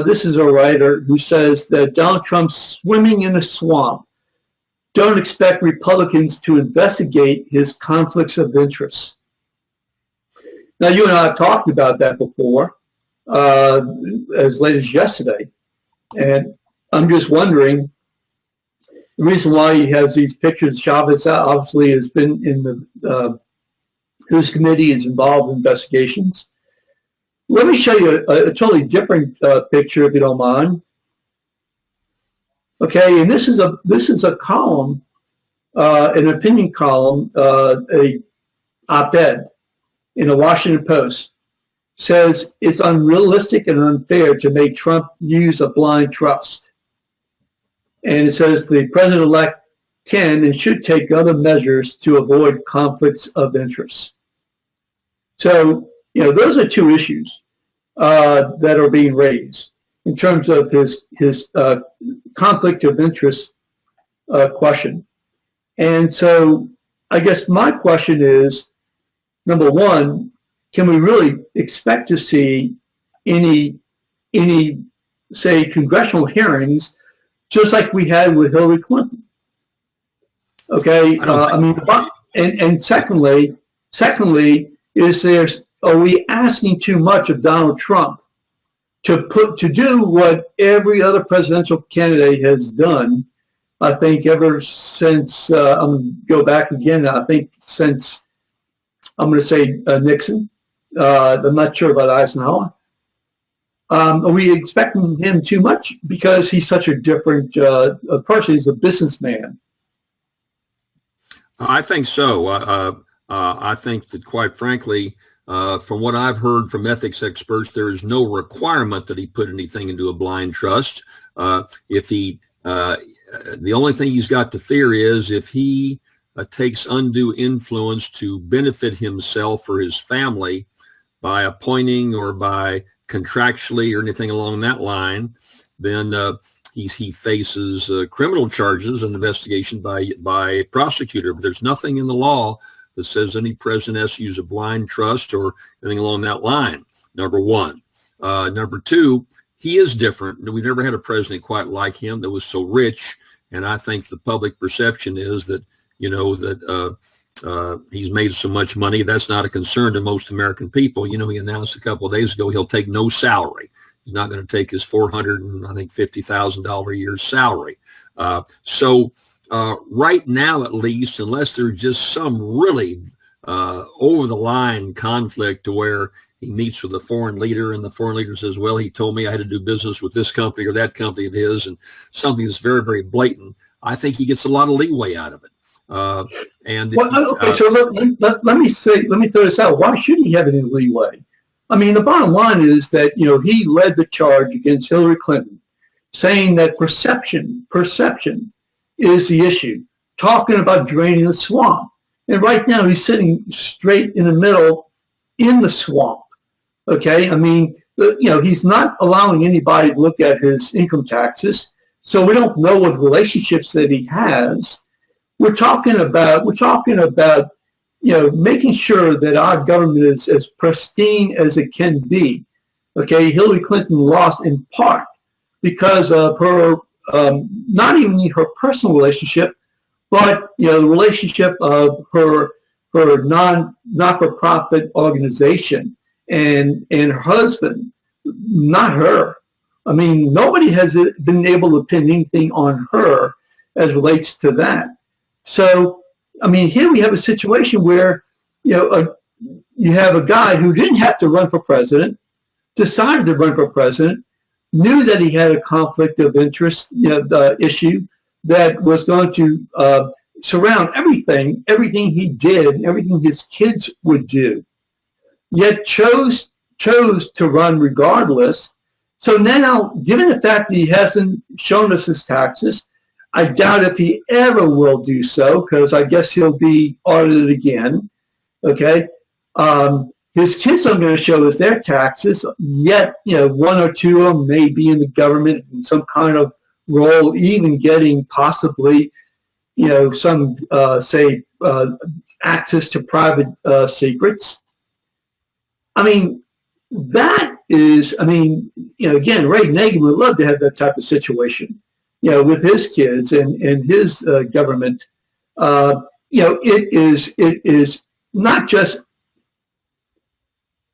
This is a writer who says that Donald Trump's swimming in a swamp. Don't expect Republicans to investigate his conflicts of interest. Now, you and I have talked about that before, as late as yesterday. And I'm just wondering, the reason why he has these pictures, Chavez obviously has been in his committee is involved in investigations. Let me show you a totally different picture, if you don't mind. Okay, and this is a column, an opinion column, a op-ed in the Washington Post. Says it's unrealistic and unfair to make Trump use a blind trust. And it says the president-elect can and should take other measures to avoid conflicts of interest. So, those are two issues that are being raised in terms of his conflict of interest question. And so I guess my question is, number one, can we really expect to see any say, congressional hearings just like we had with Hillary Clinton? Okay, and secondly, are we asking too much of Donald Trump to do what every other presidential candidate has done? I think ever since I'm going to go back again. I think since I'm going to say Nixon. I'm not sure about Eisenhower. Are we expecting him too much because he's such a different person? He's a businessman. I think so. I think that, quite frankly, from what I've heard from ethics experts, there is no requirement that he put anything into a blind trust. If he, the only thing he's got to fear is if he takes undue influence to benefit himself or his family by appointing or by contractually or anything along that line, then he faces criminal charges and investigation by a prosecutor. But there's nothing in the law that says any president has to use a blind trust or anything along that line, number one. Number two, he is different. We've never had a president quite like him that was so rich. And I think the public perception is that, he's made so much money. That's not a concern to most American people. He announced a couple of days ago he'll take no salary. He's not going to take his $450,000 a year salary. So right now, at least, unless there's just some really over-the-line conflict to where he meets with a foreign leader and the foreign leader says, well, he told me I had to do business with this company or that company of his, and something that's very, very blatant, I think he gets a lot of leeway out of it. So let me throw this out. Why should he have any leeway? I mean, the bottom line is that, he led the charge against Hillary Clinton, saying that perception is the issue, talking about draining the swamp. And right now he's sitting straight in the middle in the swamp. Okay. I mean, he's not allowing anybody to look at his income taxes. So we don't know what relationships that he has. We're talking about, making sure that our government is as pristine as it can be. Okay. Hillary Clinton lost in part because of her, not even her personal relationship, but the relationship of her not-for-profit organization and her husband, not her. I mean, nobody has been able to pin anything on her as relates to that. So, I mean, here we have a situation where you have a guy who didn't have to run for president, decided to run for president, knew that he had a conflict of interest issue that was going to surround everything he did, everything his kids would do, yet chose to run regardless. So now, given the fact that he hasn't shown us his taxes, I doubt if he ever will do so, because I guess he'll be audited again. Okay. His kids aren't going to show us their taxes, yet, one or two of them may be in the government in some kind of role, even getting possibly, some, access to private secrets. I mean, that is, I mean, again, Ray Nagin would love to have that type of situation, with his kids and his government. It is not just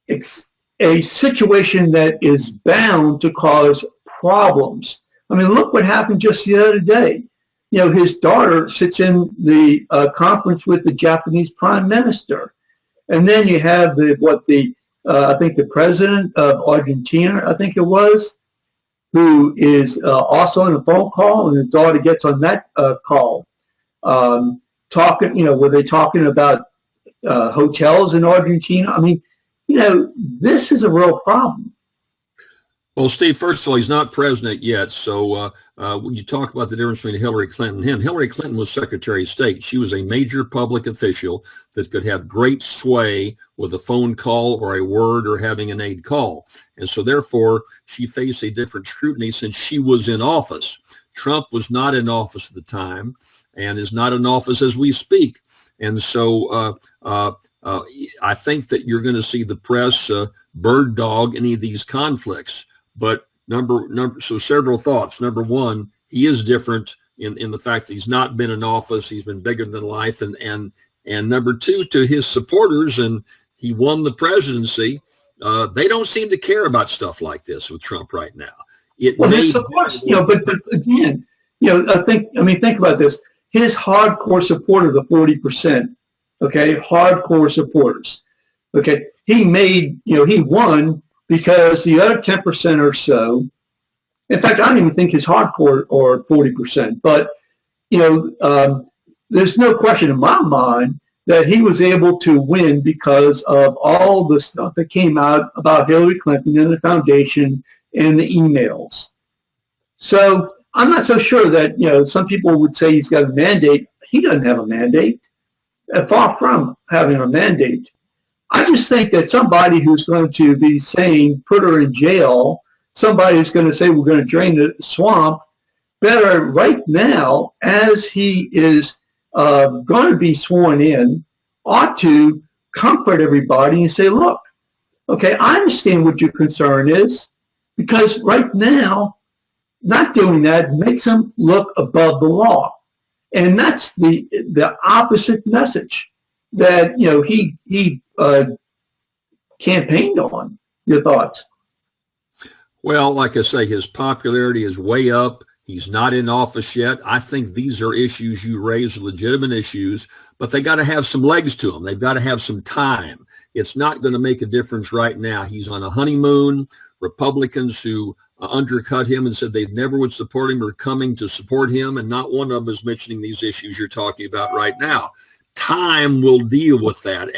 a situation that is bound to cause problems. I mean, look what happened just the other day. His daughter sits in the conference with the Japanese prime minister. And then you have I think the president of Argentina, I think it was, who is also on a phone call, and his daughter gets on that call, were they talking about hotels in Argentina? I mean, this is a real problem. Well, Steve, first of all, he's not president yet. So when you talk about the difference between Hillary Clinton and him, Hillary Clinton was Secretary of State. She was a major public official that could have great sway with a phone call or a word or having an aide call. And so therefore, she faced a different scrutiny since she was in office. Trump was not in office at the time and is not in office as we speak. And so I think that you're going to see the press bird dog any of these conflicts. But so several thoughts. Number one, he is different in the fact that he's not been in office. He's been bigger than life. And number two, to his supporters, and he won the presidency, they don't seem to care about stuff like this with Trump right now. His supporters, but again, think about this. His hardcore supporters, the 40%, okay, hardcore supporters, okay, he won because the other 10% or so, in fact, I don't even think his hardcore or 40%, but, there's no question in my mind that he was able to win because of all the stuff that came out about Hillary Clinton and the foundation and the emails. So I'm not so sure that, some people would say he's got a mandate. He doesn't have a mandate, far from having a mandate. I just think that somebody who's going to be saying, put her in jail, somebody who's going to say, we're going to drain the swamp, better right now, as he is going to be sworn in, ought to comfort everybody and say, look, okay, I understand what your concern is, because right now, not doing that makes him look above the law. And that's the opposite message that, he campaigned on. Your thoughts? Well, like I say, his popularity is way up. He's not in office yet. I think these are issues you raise, legitimate issues, but they got to have some legs to them. They've got to have some time. It's not going to make a difference right now. He's on a honeymoon. Republicans who undercut him and said they never would support him are coming to support him, and not one of them is mentioning these issues you're talking about right now. Time will deal with that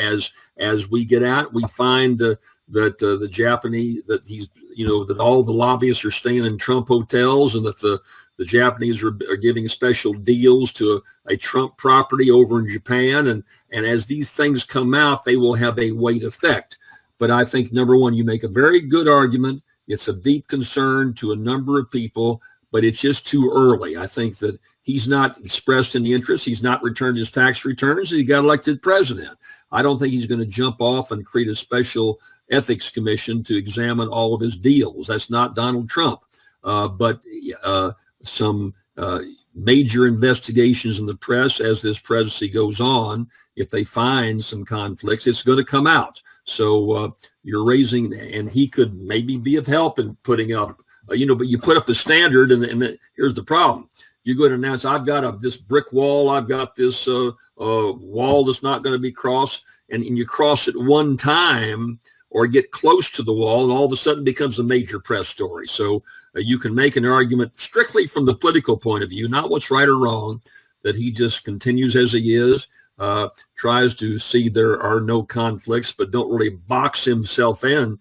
as we get out. We find that the Japanese, that he's, that all the lobbyists are staying in Trump hotels, and that the Japanese are giving special deals to a Trump property over in Japan. And as these things come out, they will have a weight effect. But I think, number one, you make a very good argument. It's a deep concern to a number of people, but it's just too early. I think that he's not expressed any interest. He's not returned his tax returns. He got elected president. I don't think he's going to jump off and create a special ethics commission to examine all of his deals. That's not Donald Trump. But some major investigations in the press as this presidency goes on, if they find some conflicts, it's going to come out. So you're raising, and he could maybe be of help in putting up, but you put up a standard, and here's the problem. You go to announce, I've got this brick wall, I've got this wall that's not going to be crossed, and you cross it one time or get close to the wall, and all of a sudden it becomes a major press story. So you can make an argument strictly from the political point of view, not what's right or wrong, that he just continues as he is, tries to see there are no conflicts, but don't really box himself in